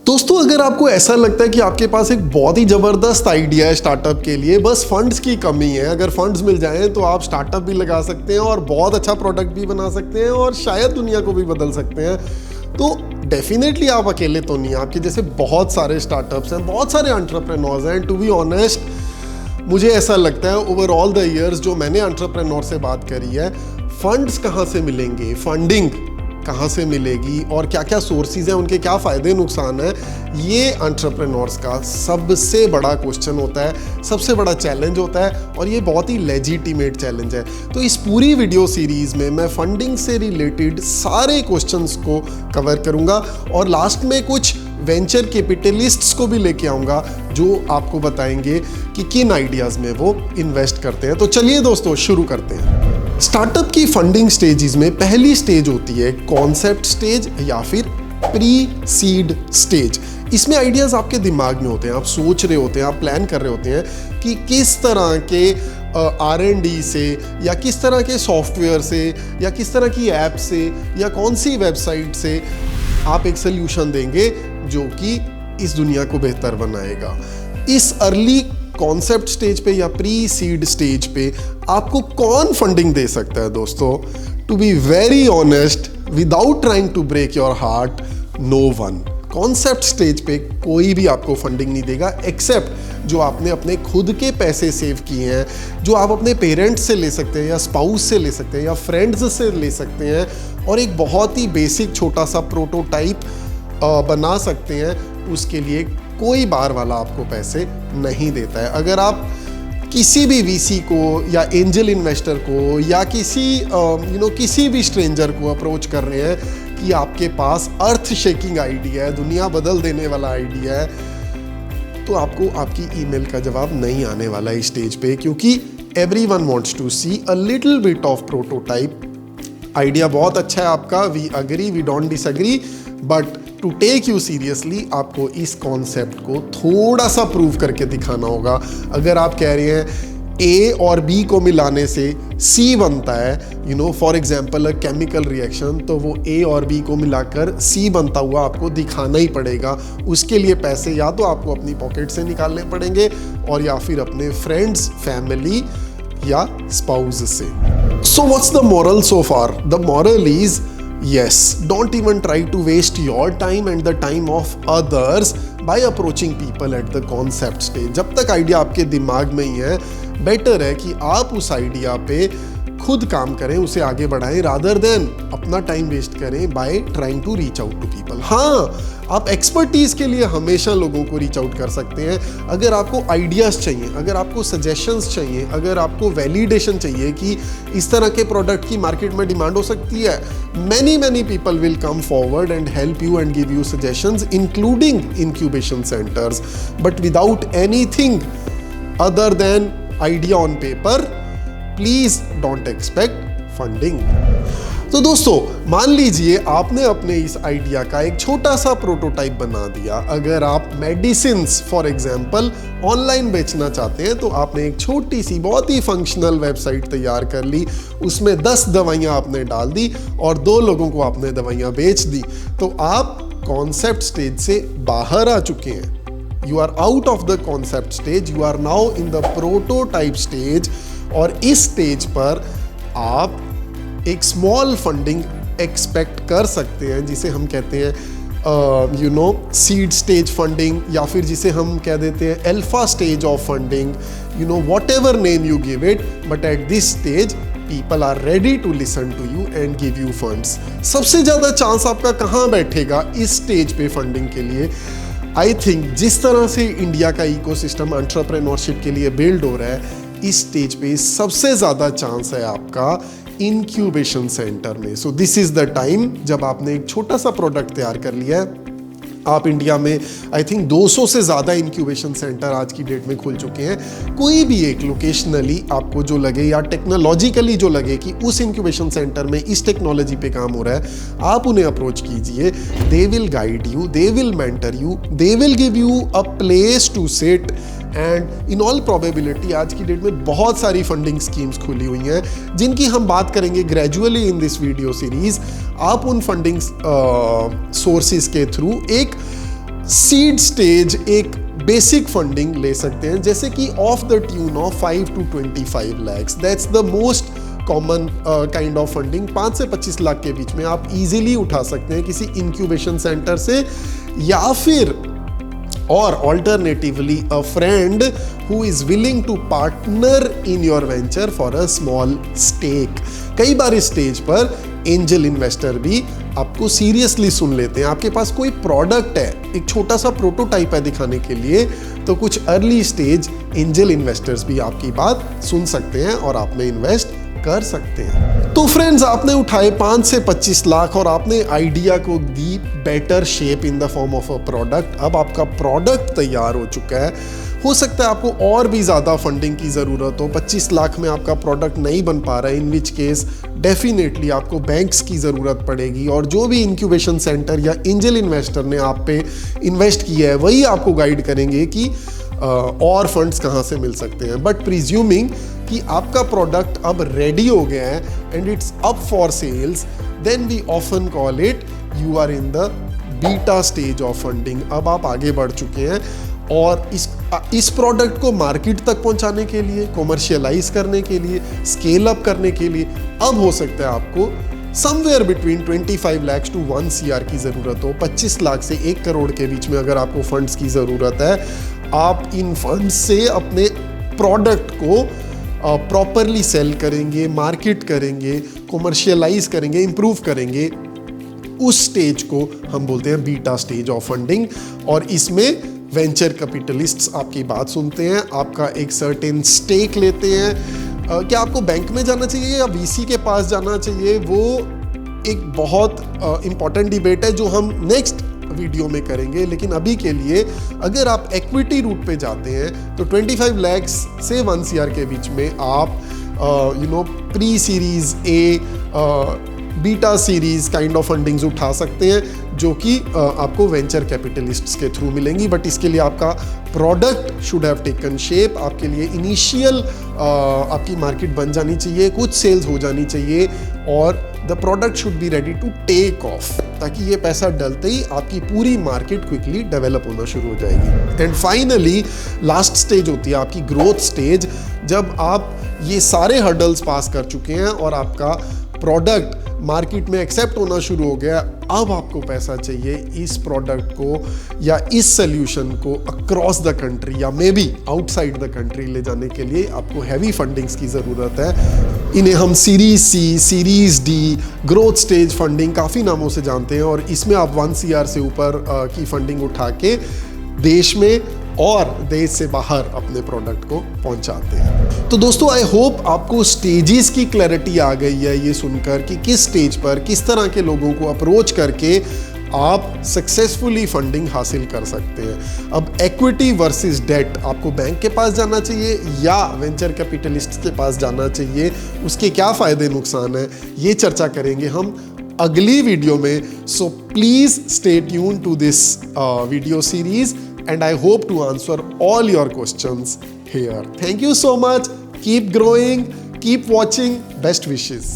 दोस्तों, अगर आपको ऐसा लगता है कि आपके पास एक बहुत ही ज़बरदस्त आइडिया है स्टार्टअप के लिए, बस फंड्स की कमी है, अगर फंड्स मिल जाएं तो आप स्टार्टअप भी लगा सकते हैं और बहुत अच्छा प्रोडक्ट भी बना सकते हैं और शायद दुनिया को भी बदल सकते हैं, तो डेफिनेटली आप अकेले तो नहीं हैं। आपके जैसे बहुत सारे स्टार्टअप्स हैं, बहुत सारे एंटरप्रेन्योर्स हैं। टू बी ऑनेस्ट, मुझे ऐसा लगता है ओवर ऑल द ईयर्स जो मैंने एंटरप्रेन्योर से बात करी है, फंड्स कहाँ से मिलेंगे, फंडिंग कहाँ से मिलेगी और क्या क्या सोर्सेज हैं, उनके क्या फ़ायदे नुकसान हैं, ये एंटरप्रेन्योर्स का सबसे बड़ा क्वेश्चन होता है, सबसे बड़ा चैलेंज होता है और ये बहुत ही लेजिटिमेट चैलेंज है। तो इस पूरी वीडियो सीरीज़ में मैं फंडिंग से रिलेटेड सारे क्वेश्चंस को कवर करूँगा और लास्ट में कुछ वेंचर कैपिटलिस्ट्स को भी लेके आऊँगा जो आपको बताएंगे कि किन आइडियाज़ में वो इन्वेस्ट करते हैं। तो चलिए दोस्तों, शुरू करते हैं। स्टार्टअप की फंडिंग स्टेजेस में पहली स्टेज होती है कॉन्सेप्ट स्टेज या फिर प्री सीड स्टेज। इसमें आइडियाज़ आपके दिमाग में होते हैं, आप सोच रहे होते हैं, आप प्लान कर रहे होते हैं कि किस तरह के R&D से या किस तरह के सॉफ्टवेयर से या किस तरह की ऐप से या कौन सी वेबसाइट से आप एक सोल्यूशन देंगे जो कि इस दुनिया को बेहतर बनाएगा। इस अर्ली कॉन्सेप्ट स्टेज पे या प्री सीड स्टेज पे आपको कौन फंडिंग दे सकता है दोस्तों? To be very honest, without trying to break your heart, no one. Concept stage पे कोई भी आपको फंडिंग नहीं देगा एक्सेप्ट जो आपने अपने खुद के पैसे सेव किए हैं, जो आप अपने पेरेंट्स से ले सकते हैं या स्पाउस से ले सकते हैं या फ्रेंड्स से ले सकते हैं और एक बहुत ही बेसिक छोटा सा प्रोटोटाइप बना सकते हैं। उसके लिए कोई बार वाला आपको पैसे नहीं देता है। अगर आप किसी भी वीसी को या एंजल इन्वेस्टर को या किसी भी स्ट्रेंजर को अप्रोच कर रहे हैं कि आपके पास अर्थ शेकिंग आइडिया है, दुनिया बदल देने वाला आइडिया है, तो आपको आपकी ईमेल का जवाब नहीं आने वाला है इस स्टेज पे, क्योंकि everyone wants to see a little bit of prototype. Idea बहुत अच्छा है आपका, we agree, we don't disagree, but to take you seriously आपको इस कॉन्सेप्ट को थोड़ा सा प्रूव करके दिखाना होगा। अगर आप कह रहे हैं ए और बी को मिलाने से सी बनता है, for example a chemical reaction, तो वो ए और बी को मिलाकर सी बनता हुआ आपको दिखाना ही पड़ेगा। उसके लिए पैसे या तो आपको अपनी पॉकेट से निकालने पड़ेंगे और या फिर अपने फ्रेंड्स, फैमिली या स्पाउस से। So what's the moral so far? The moral is yes, don't even try to waste your time and the time of others by approaching people at the concept stage. जब तक idea आपके दिमाग में ही है, better है कि आप उस आइडिया पे खुद काम करें, उसे आगे बढ़ाएं, रादर देन अपना टाइम वेस्ट करें by trying to reach out to people. हाँ, आप एक्सपर्टीज के लिए हमेशा लोगों को रीच आउट कर सकते हैं। अगर आपको आइडियाज़ चाहिए, अगर आपको सजेशंस चाहिए, अगर आपको वैलिडेशन चाहिए कि इस तरह के प्रोडक्ट की मार्केट में डिमांड हो सकती है, many people will come forward and help you and give you suggestions, including incubation centres, but without anything other than idea on paper, please don't expect funding. तो दोस्तों, मान लीजिए आपने अपने इस आइडिया का एक छोटा सा प्रोटोटाइप बना दिया। अगर आप मेडिसिन्स फॉर एग्जांपल ऑनलाइन बेचना चाहते हैं तो आपने एक छोटी सी बहुत ही फंक्शनल वेबसाइट तैयार कर ली, उसमें 10 दवाइयाँ आपने डाल दी और 2 लोगों को आपने दवाइयाँ बेच दी, तो आप कॉन्सेप्ट स्टेज से बाहर आ चुके हैं। You are out of the concept stage, you are now in the prototype stage और इस स्टेज पर आप एक स्मॉल फंडिंग एक्सपेक्ट कर सकते हैं, जिसे हम कहते हैं सीड स्टेज फंडिंग या फिर जिसे हम कह देते हैं alpha stage of funding, whatever name you give it, but at this stage people are ready to listen to you and give you funds. सबसे ज़्यादा चांस आपका कहाँ बैठेगा इस स्टेज पे फंडिंग के लिए? आई थिंक जिस तरह से इंडिया का इकोसिस्टम एंटरप्रेन्योरशिप के लिए बिल्ड हो रहा है, इस स्टेज पे सबसे ज़्यादा चांस है आपका इंक्यूबेशन सेंटर में। So this is the time जब आपने एक छोटा सा प्रोडक्ट तैयार कर लिया है। आप इंडिया में आई थिंक 200 से ज़्यादा इंक्यूबेशन सेंटर आज की डेट में खुल चुके हैं। कोई भी एक लोकेशनली आपको जो लगे या टेक्नोलॉजिकली जो लगे कि उस इंक्यूबेशन सेंटर में इस टेक्नोलॉजी पे काम हो रहा है, आप उन्हें अप्रोच कीजिए। They will guide you, they will mentor you, they will give you a place to sit and in all probability आज की डेट में बहुत सारी फंडिंग स्कीम्स खुली हुई हैं जिनकी हम बात करेंगे gradually in this video series. आप उन फंडिंग सोर्सेज के थ्रू एक सीड स्टेज एक बेसिक फंडिंग ले सकते हैं, जैसे कि of the tune of 5 to 25 lakhs। That's the most common kind of funding. 5 से 25 लाख के बीच में आप इजीली उठा सकते हैं किसी इंक्यूबेशन सेंटर से, या फिर और alternatively a friend who is willing to partner in your venture for a small stake. कई बार इस स्टेज पर एंजल इन्वेस्टर भी आपको सीरियसली सुन लेते हैं। आपके पास कोई प्रोडक्ट है, एक छोटा सा प्रोटोटाइप है दिखाने के लिए, तो कुछ अर्ली स्टेज एंजल इन्वेस्टर्स भी आपकी बात सुन सकते हैं और आप में इन्वेस्ट कर सकते हैं। तो फ्रेंड्स, आपने उठाए 5 से 25 लाख और आपने आइडिया को दी better shape in the form of a product. अब आपका प्रोडक्ट तैयार हो चुका है। हो सकता है आपको और भी ज़्यादा फंडिंग की ज़रूरत हो। 25 लाख में आपका प्रोडक्ट नहीं बन पा रहा है, इन विच केस डेफिनेटली आपको बैंक्स की ज़रूरत पड़ेगी, और जो भी इंक्यूबेशन सेंटर या एंजल इन्वेस्टर ने आप पे इन्वेस्ट किया है वही आपको गाइड करेंगे कि और फंड्स कहाँ से मिल सकते हैं। बट प्रिज्यूमिंग कि आपका प्रोडक्ट अब रेडी हो गया है and it's up for sales, then we often call it you are in the beta stage of funding. अब आप आगे बढ़ चुके हैं और इस प्रोडक्ट को मार्केट तक पहुंचाने के लिए, कॉमर्शियलाइज करने के लिए, स्केल अप करने के लिए अब हो सकता है आपको somewhere between 25 lakhs to 1 CR की ज़रूरत हो। 25 लाख से 1 करोड़ के बीच में अगर आपको फंड्स की ज़रूरत है, आप इन फंड्स से अपने प्रोडक्ट को प्रॉपरली सेल करेंगे, मार्केट करेंगे, कॉमर्शियलाइज करेंगे, इंप्रूव करेंगे। उस स्टेज को हम बोलते हैं बीटा स्टेज ऑफ फंडिंग, और इसमें वेंचर कैपिटलिस्ट्स आपकी बात सुनते हैं, आपका एक सर्टेन स्टेक लेते हैं। क्या आपको बैंक में जाना चाहिए या वीसी के पास जाना चाहिए, वो एक बहुत इंपॉर्टेंट डिबेट है जो हम नेक्स्ट वीडियो में करेंगे। लेकिन अभी के लिए अगर आप इक्विटी रूट पे जाते हैं तो 25 lakhs से 1 CR के बीच में आप pre series A, beta series kind of fundings उठा सकते हैं, जो कि आपको वेंचर कैपिटलिस्ट्स के थ्रू मिलेंगी। बट इसके लिए आपका product should have taken shape. आपके लिए इनिशियल आपकी मार्केट बन जानी चाहिए, कुछ सेल्स हो जानी चाहिए, और the product should be ready to take off, ताकि ये पैसा डलते ही आपकी पूरी मार्केट क्विकली डेवलप होना शुरू हो जाएगी। एंड फाइनली लास्ट स्टेज होती है आपकी ग्रोथ स्टेज, जब आप ये सारे हर्डल्स पास कर चुके हैं और आपका प्रोडक्ट मार्केट में एक्सेप्ट होना शुरू हो गया। अब आपको पैसा चाहिए इस प्रोडक्ट को या इस सोल्यूशन को अक्रॉस द कंट्री या may be outside the country ले जाने के लिए आपको हैवी फंडिंग्स की ज़रूरत है। इन्हें हम series C, series D, growth stage funding काफ़ी नामों से जानते हैं, और इसमें आप 1 CR से ऊपर की फंडिंग उठा के देश में और देश से बाहर अपने प्रोडक्ट को पहुंचाते हैं। तो दोस्तों, आई होप आपको स्टेजेस की क्लैरिटी आ गई है ये सुनकर कि किस स्टेज पर किस तरह के लोगों को अप्रोच करके आप सक्सेसफुली फंडिंग हासिल कर सकते हैं। अब इक्विटी वर्सेस डेट, आपको बैंक के पास जाना चाहिए या वेंचर कैपिटलिस्ट के पास जाना चाहिए, उसके क्या फ़ायदे नुकसान है, ये चर्चा करेंगे हम अगली वीडियो में। So please stay tune to this video series and I hope to answer all your questions here. Thank you so much. Keep growing, keep watching. Best wishes.